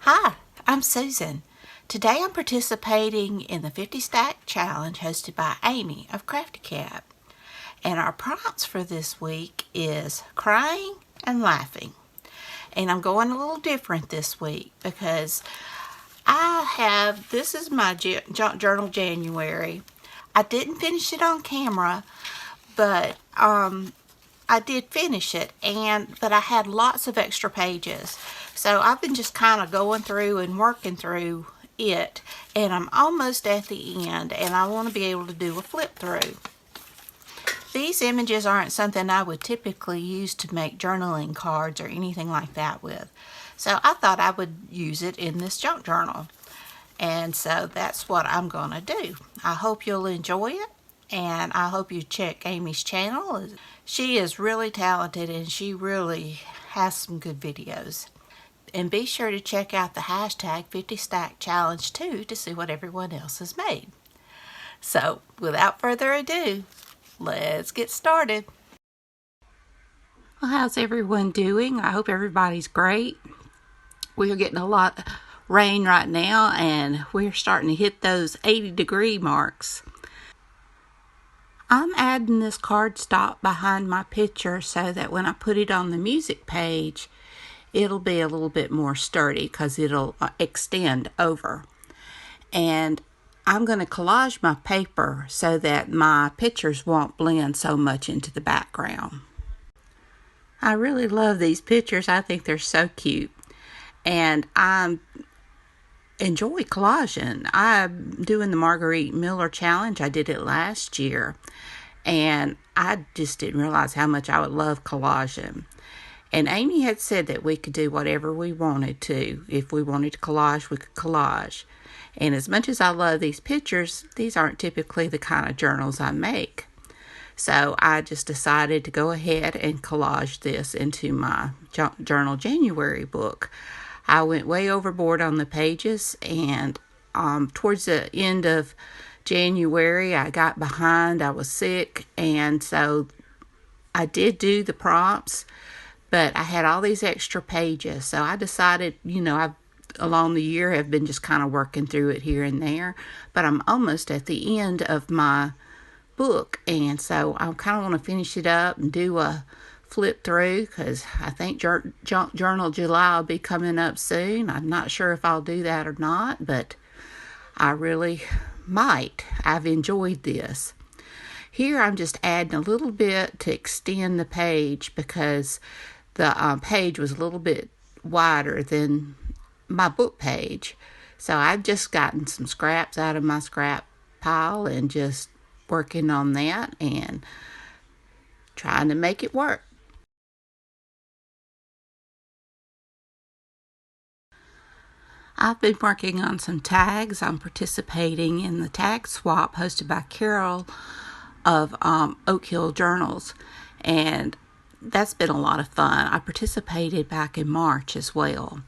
Hi, I'm Susan. Today I'm participating in the 50 Stack Challenge hosted by Amy of Crafty Cat. And our prompts for this week is crying and laughing. And I'm going a little different this week because this is my junk journal January. I didn't finish it on camera, but I did finish it, but I had lots of extra pages. So I've been just kind of going through and working through it, and I'm almost at the end, and I want to be able to do a flip through. These images aren't something I would typically use to make journaling cards or anything like that with. So I thought I would use it in this junk journal. And so that's what I'm going to do. I hope you'll enjoy it. And I hope you check Amy's channel. She is really talented and she really has some good videos. And be sure to check out the hashtag 50 Stack Challenge too to see what everyone else has made. So without further ado, let's get started. Well, how's everyone doing? I hope everybody's great. We're getting a lot of rain right now and we're starting to hit those 80-degree marks. I'm adding this cardstock behind my picture so that when I put it on the music page, it'll be a little bit more sturdy because it'll extend over. And I'm going to collage my paper so that my pictures won't blend so much into the background. I really love these pictures. I think they're so cute. And I enjoy collaging. I'm doing the Marguerite Miller Challenge. I did it last year. And I just didn't realize how much I would love collaging. And Amy had said that we could do whatever we wanted to. If we wanted to collage, we could collage. And as much as I love these pictures, these aren't typically the kind of journals I make. So I just decided to go ahead and collage this into my Journal January book. I went way overboard on the pages, and towards the end of January, I got behind. I was sick, and so I did do the prompts, but I had all these extra pages. So I decided, along the year, have been just kind of working through it here and there, but I'm almost at the end of my book, and so I kind of want to finish it up and do a flip through because I think Junk Journal July will be coming up soon. I'm not sure if I'll do that or not, but I really might. I've enjoyed this. Here I'm just adding a little bit to extend the page because the page was a little bit wider than my book page. So I've just gotten some scraps out of my scrap pile and just working on that and trying to make it work. I've been working on some tags. I'm participating in the tag swap hosted by Carol of Oak Hill Journals, and that's been a lot of fun. I participated back in March as well,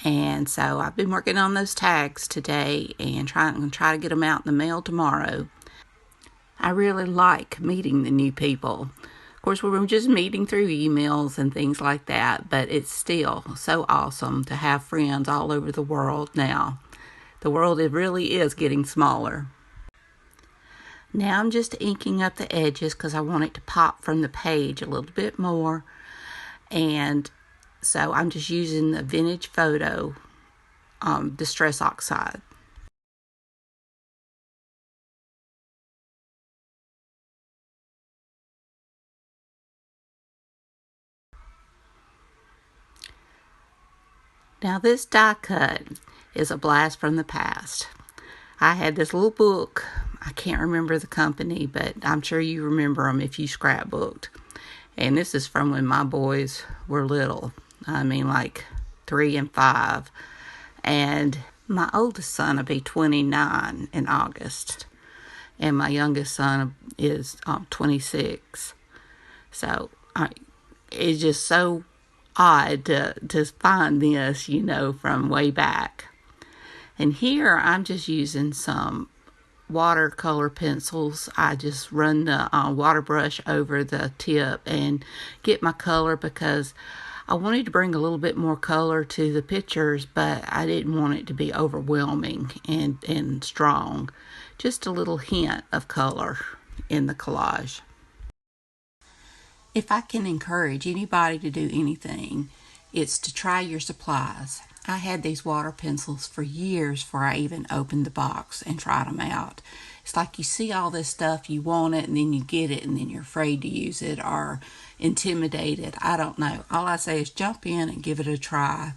and so I've been working on those tags today and try to get them out in the mail tomorrow. I really like meeting the new people. Of course, we were just meeting through emails and things like that, but it's still so awesome to have friends all over the world now. The world, it really is getting smaller. Now I'm just inking up the edges because I want it to pop from the page a little bit more. And so I'm just using the Vintage Photo Distress Oxide. Now this die cut is a blast from the past. I had this little book. I can't remember the company, but I'm sure you remember them if you scrapbooked. And this is from when my boys were little. I mean, like 3 and 5. And my oldest son will be 29 in August. And my youngest son is 26. So it's just so odd to find this, from way back. And here I'm just using some watercolor pencils. I just run the water brush over the tip and get my color because I wanted to bring a little bit more color to the pictures, but I didn't want it to be overwhelming and strong. Just a little hint of color in the collage. If I can encourage anybody to do anything, it's to try your supplies. I had these water pencils for years before I even opened the box and tried them out. It's like you see all this stuff, you want it, and then you get it, and then you're afraid to use it or intimidated. I don't know. All I say is jump in and give it a try.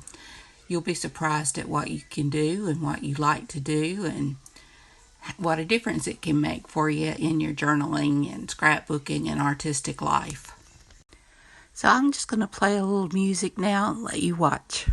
You'll be surprised at what you can do and what you like to do and what a difference it can make for you in your journaling and scrapbooking and artistic life. So I'm just going to play a little music now and let you watch.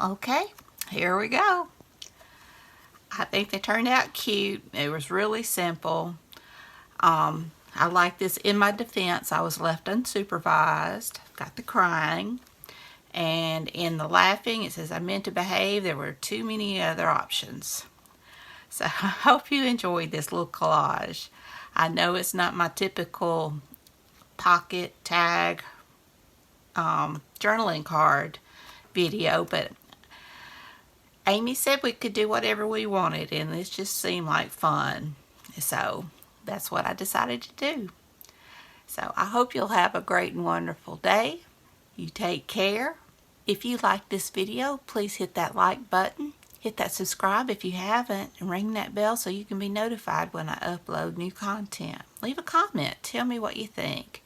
Okay, here we go. I think they turned out cute. It was really simple. I like this. In my defense, I was left unsupervised. Got the crying. And in the laughing, it says I meant to behave. There were too many other options. So I hope you enjoyed this little collage. I know it's not my typical pocket tag journaling card video, but Amy said we could do whatever we wanted, and this just seemed like fun. So that's what I decided to do. So I hope you'll have a great and wonderful day. You take care. If you like this video, please hit that like button. Hit that subscribe if you haven't, and ring that bell so you can be notified when I upload new content. Leave a comment. Tell me what you think.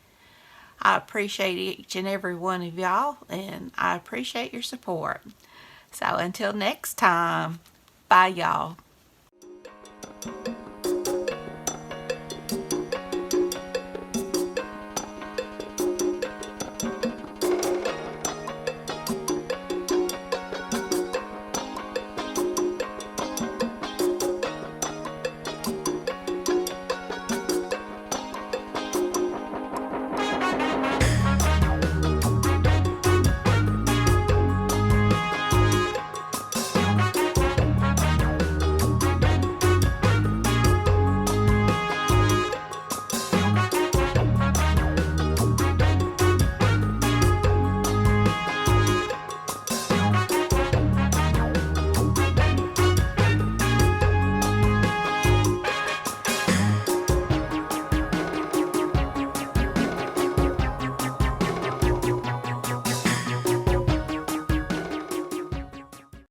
I appreciate each and every one of y'all, and I appreciate your support. So until next time, bye y'all.